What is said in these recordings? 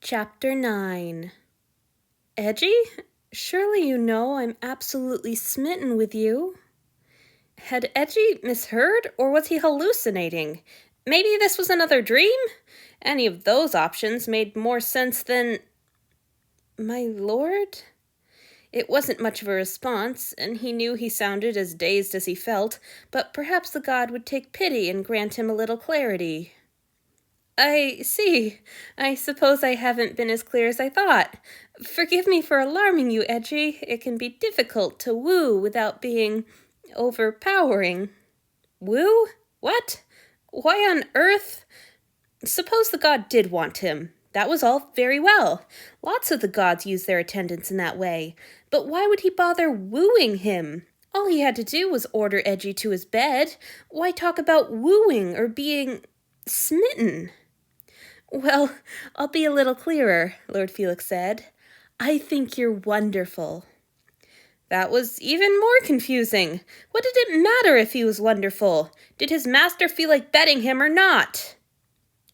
Chapter 9. Eiji? Surely you know I'm absolutely smitten with you. Had Eiji misheard, or was he hallucinating? Maybe this was another dream? Any of those options made more sense than... My lord? It wasn't much of a response, and he knew he sounded as dazed as he felt, but perhaps the god would take pity and grant him a little clarity. I see. I suppose I haven't been as clear as I thought. Forgive me for alarming you, Eiji. It can be difficult to woo without being overpowering. Woo? What? Why on earth? Suppose the god did want him. That was all very well. Lots of the gods use their attendants in that way. But why would he bother wooing him? All he had to do was order Eiji to his bed. Why talk about wooing or being smitten? Well, I'll be a little clearer, Lord Felix said. I think you're wonderful. That was even more confusing. What did it matter if he was wonderful? Did his master feel like betting him or not?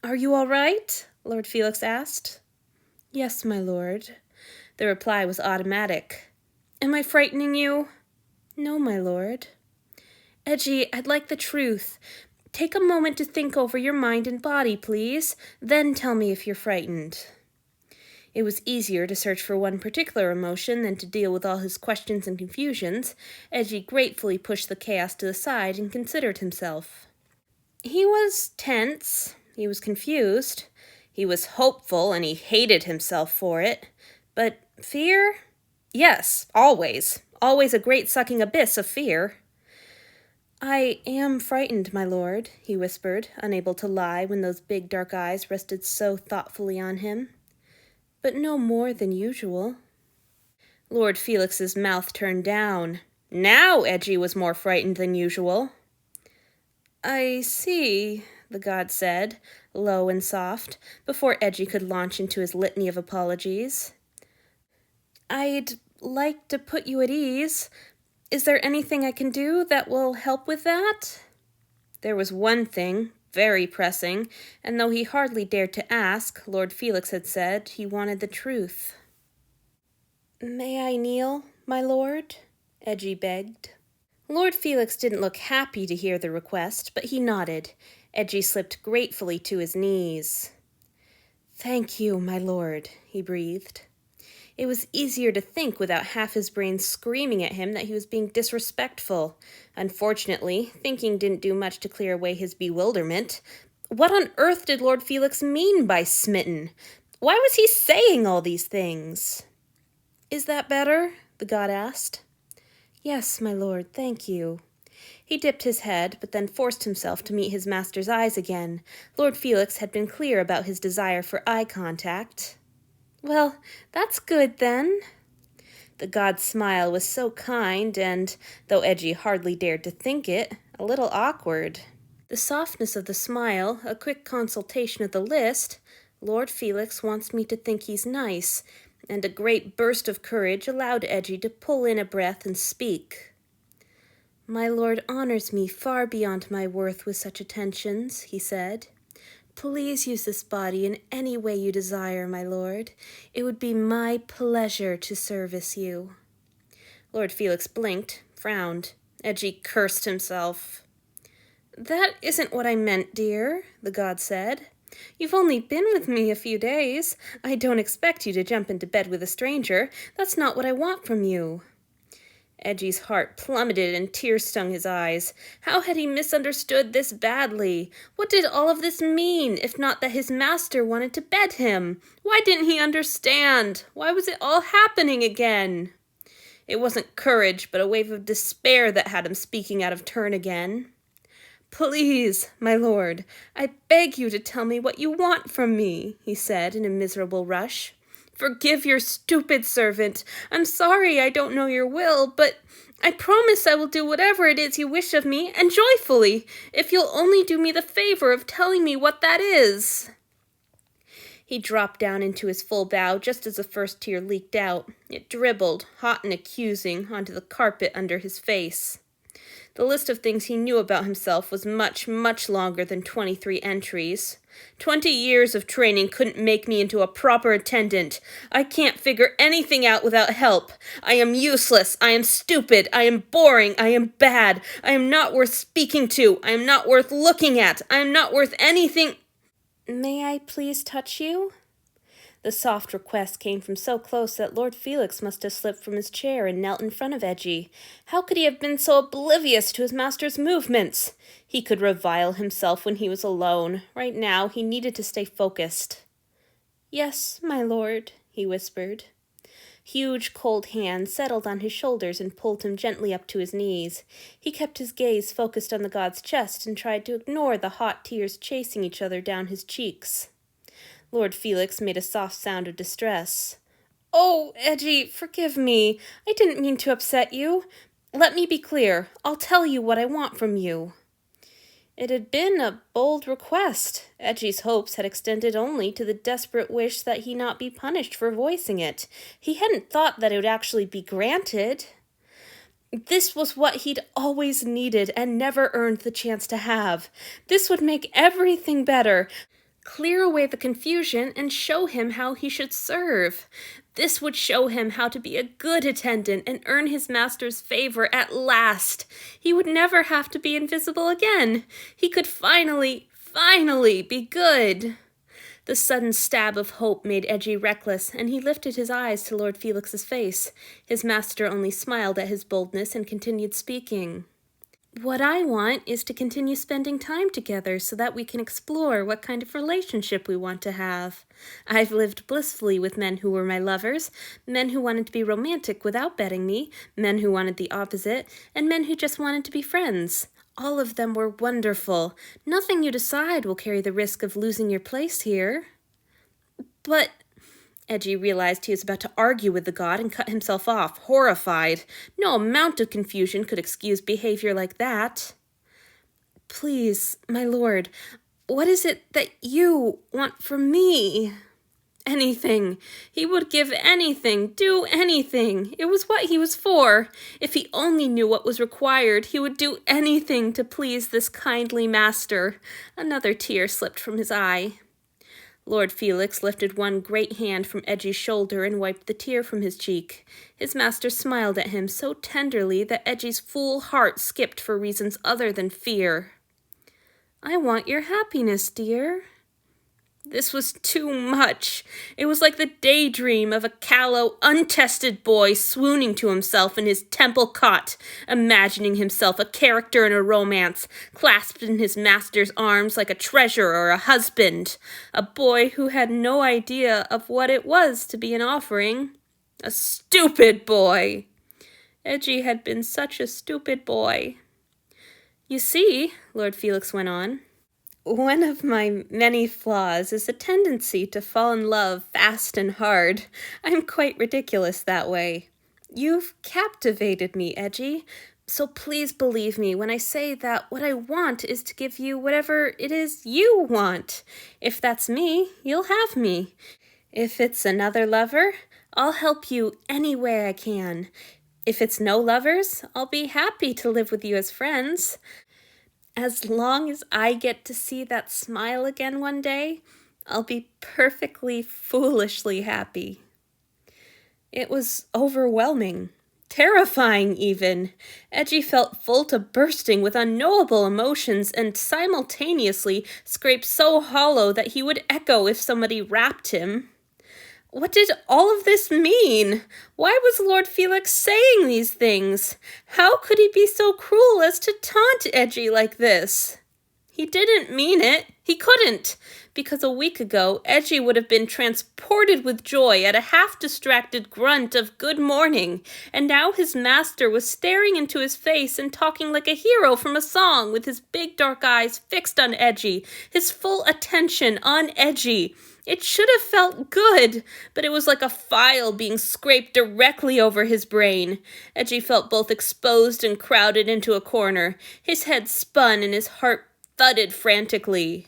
Are you all right? Lord Felix asked. Yes, my lord. The reply was automatic. Am I frightening you? No, my lord. Eiji, I'd like the truth. Take a moment to think over your mind and body, please. Then tell me if you're frightened. It was easier to search for one particular emotion than to deal with all his questions and confusions. Eiji gratefully pushed the chaos to the side and considered himself. He was tense. He was confused. He was hopeful, and he hated himself for it. But fear? Yes, always. Always a great sucking abyss of fear. I am frightened, my lord, he whispered, unable to lie when those big dark eyes rested so thoughtfully on him. But no more than usual. Lord Felix's mouth turned down. Now Eiji was more frightened than usual. I see, the god said, low and soft, before Eiji could launch into his litany of apologies. I'd like to put you at ease. Is there anything I can do that will help with that? There was one thing, very pressing, and though he hardly dared to ask, Lord Felix had said he wanted the truth. May I kneel, my lord? Eiji begged. Lord Felix didn't look happy to hear the request, but he nodded. Eiji slipped gratefully to his knees. Thank you, my lord, he breathed. It was easier to think without half his brain screaming at him that he was being disrespectful. Unfortunately, thinking didn't do much to clear away his bewilderment. What on earth did Lord Felix mean by smitten? Why was he saying all these things? Is that better? The god asked. Yes, my lord, thank you. He dipped his head, but then forced himself to meet his master's eyes again. Lord Felix had been clear about his desire for eye contact. Well, that's good, then. The god's smile was so kind and, though Eiji hardly dared to think it, a little awkward. The softness of the smile, a quick consultation of the list, Lord Felix wants me to think he's nice, and a great burst of courage allowed Eiji to pull in a breath and speak. My lord honors me far beyond my worth with such attentions, he said. Please use this body in any way you desire, my lord. It would be my pleasure to service you. Lord Felix blinked, frowned. Eiji cursed himself. That isn't what I meant, dear, the god said. You've only been with me a few days. I don't expect you to jump into bed with a stranger. That's not what I want from you. Eiji's heart plummeted and tears stung his eyes. How had he misunderstood this badly? What did all of this mean, if not that his master wanted to bed him? Why didn't he understand? Why was it all happening again? It wasn't courage, but a wave of despair that had him speaking out of turn again. Please, my lord, I beg you to tell me what you want from me, he said in a miserable rush. Forgive your stupid servant. I'm sorry I don't know your will, but I promise I will do whatever it is you wish of me, and joyfully, if you'll only do me the favor of telling me what that is. He dropped down into his full bow just as the first tear leaked out. It dribbled, hot and accusing, onto the carpet under his face. The list of things he knew about himself was much, much longer than 23 entries. 20 years of training couldn't make me into a proper attendant. I can't figure anything out without help. I am useless. I am stupid. I am boring. I am bad. I am not worth speaking to. I am not worth looking at. I am not worth anything. May I please touch you? The soft request came from so close that Lord Felix must have slipped from his chair and knelt in front of Eiji. How could he have been so oblivious to his master's movements? He could revile himself when he was alone. Right now, he needed to stay focused. Yes, my lord, he whispered. Huge, cold hands settled on his shoulders and pulled him gently up to his knees. He kept his gaze focused on the god's chest and tried to ignore the hot tears chasing each other down his cheeks. Lord Felix made a soft sound of distress. Oh, Eiji, forgive me. I didn't mean to upset you. Let me be clear. I'll tell you what I want from you. It had been a bold request. Eji's hopes had extended only to the desperate wish that he not be punished for voicing it. He hadn't thought that it would actually be granted. This was what he'd always needed and never earned the chance to have. This would make everything better. Clear away the confusion and show him how he should serve. This would show him how to be a good attendant and earn his master's favor at last. He would never have to be invisible again. He could finally be good. The sudden stab of hope made Eiji reckless, and he lifted his eyes to Lord Felix's face. His master only smiled at his boldness and continued speaking. What I want is to continue spending time together so that we can explore what kind of relationship we want to have. I've lived blissfully with men who were my lovers, men who wanted to be romantic without betting me, men who wanted the opposite, and men who just wanted to be friends. All of them were wonderful. Nothing you decide will carry the risk of losing your place here. But Eiji realized he was about to argue with the god and cut himself off, horrified. No amount of confusion could excuse behavior like that. Please, my lord, what is it that you want from me? Anything. He would give anything, do anything. It was what he was for. If he only knew what was required, he would do anything to please this kindly master. Another tear slipped from his eye. Lord Felix lifted one great hand from Eji's shoulder and wiped the tear from his cheek. His master smiled at him so tenderly that Eji's full heart skipped for reasons other than fear. I want your happiness, dear. This was too much. It was like the daydream of a callow, untested boy swooning to himself in his temple cot, imagining himself a character in a romance, clasped in his master's arms like a treasure or a husband. A boy who had no idea of what it was to be an offering. A stupid boy. Eiji had been such a stupid boy. You see, Lord Felix went on, one of my many flaws is a tendency to fall in love fast and hard. I'm quite ridiculous that way. You've captivated me, Eiji, so please believe me when I say that what I want is to give you whatever it is you want. If that's me, you'll have me. If it's another lover, I'll help you any way I can. If it's no lovers, I'll be happy to live with you as friends. As long as I get to see that smile again one day, I'll be perfectly, foolishly happy. It was overwhelming, terrifying even. Eiji felt full to bursting with unknowable emotions and simultaneously scraped so hollow that he would echo if somebody rapped him. What did all of this mean? Why was Lord Felix saying these things? How could he be so cruel as to taunt Eiji like this? He didn't mean it. He couldn't. Because a week ago, Eiji would have been transported with joy at a half-distracted grunt of good morning, and now his master was staring into his face and talking like a hero from a song with his big dark eyes fixed on Eiji, his full attention on Eiji. It should have felt good, but it was like a file being scraped directly over his brain. Eiji felt both exposed and crowded into a corner. His head spun and his heart thudded frantically.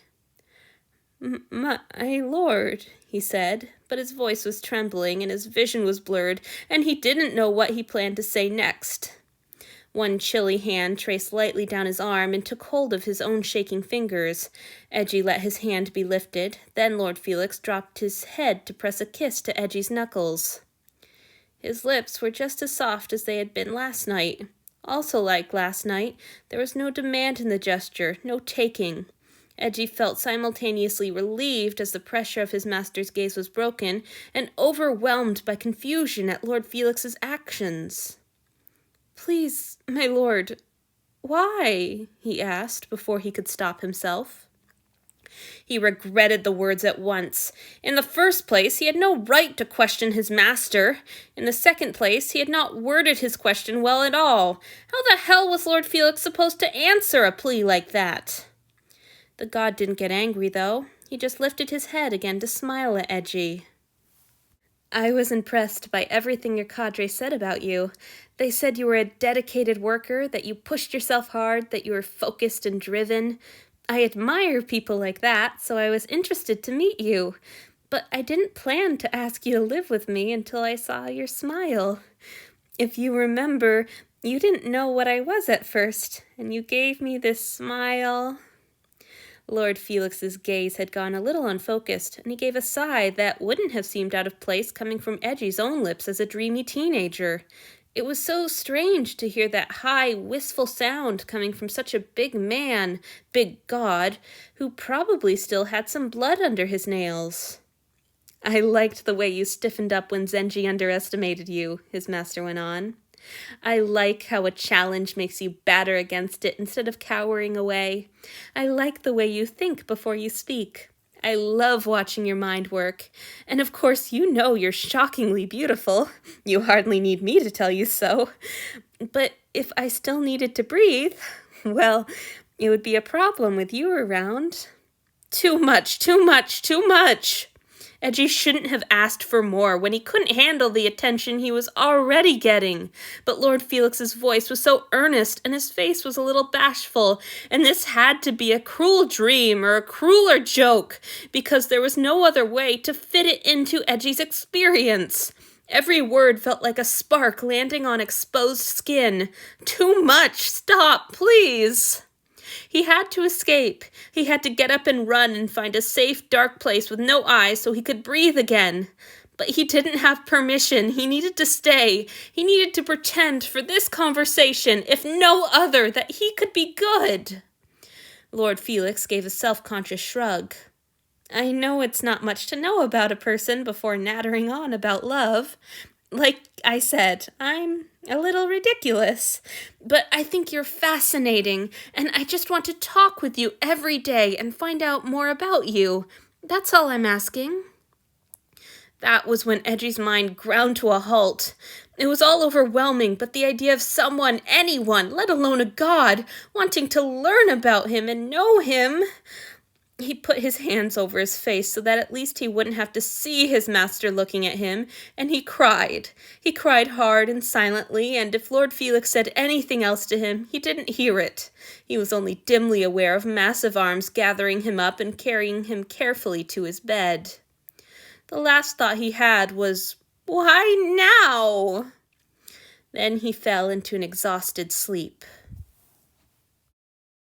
My lord, he said, but his voice was trembling and his vision was blurred, and he didn't know what he planned to say next. One chilly hand traced lightly down his arm and took hold of his own shaking fingers. Eiji let his hand be lifted. Then Lord Felix dropped his head to press a kiss to Eji's knuckles. His lips were just as soft as they had been last night. Also like last night, there was no demand in the gesture, no taking. Eiji felt simultaneously relieved as the pressure of his master's gaze was broken, and overwhelmed by confusion at Lord Felix's actions. "Please, my lord, why?" he asked before he could stop himself. He regretted the words at once. In the first place, he had no right to question his master. In the second place, he had not worded his question well at all. How the hell was Lord Felix supposed to answer a plea like that? The god didn't get angry, though. He just lifted his head again to smile at Eiji. "I was impressed by everything your cadre said about you. They said you were a dedicated worker, that you pushed yourself hard, that you were focused and driven. I admire people like that, so I was interested to meet you. But I didn't plan to ask you to live with me until I saw your smile. If you remember, you didn't know what I was at first, and you gave me this smile." Lord Felix's gaze had gone a little unfocused, and he gave a sigh that wouldn't have seemed out of place coming from Eji's own lips as a dreamy teenager. It was so strange to hear that high, wistful sound coming from such a big man, big god, who probably still had some blood under his nails. "I liked the way you stiffened up when Zenji underestimated you," his master went on. "I like how a challenge makes you batter against it instead of cowering away. I like the way you think before you speak. I love watching your mind work. And of course you know you're shockingly beautiful. You hardly need me to tell you so. But if I still needed to breathe, well, it would be a problem with you around." Too much, too much, too much! Eiji shouldn't have asked for more when he couldn't handle the attention he was already getting. But Lord Felix's voice was so earnest and his face was a little bashful, and this had to be a cruel dream or a crueler joke, because there was no other way to fit it into Eji's experience. Every word felt like a spark landing on exposed skin. Too much! Stop, please! He had to escape. He had to get up and run and find a safe, dark place with no eyes so he could breathe again. But he didn't have permission. He needed to stay. He needed to pretend for this conversation, if no other, that he could be good. Lord Felix gave a self-conscious shrug. "I know it's not much to know about a person before nattering on about love. Like I said, I'm a little ridiculous, but I think you're fascinating, and I just want to talk with you every day and find out more about you. That's all I'm asking." That was when Eji's mind ground to a halt. It was all overwhelming, but the idea of someone, anyone, let alone a god, wanting to learn about him and know him... He put his hands over his face so that at least he wouldn't have to see his master looking at him, and he cried. He cried hard and silently, and if Lord Felix said anything else to him, he didn't hear it. He was only dimly aware of massive arms gathering him up and carrying him carefully to his bed. The last thought he had was, "Why now?" Then he fell into an exhausted sleep.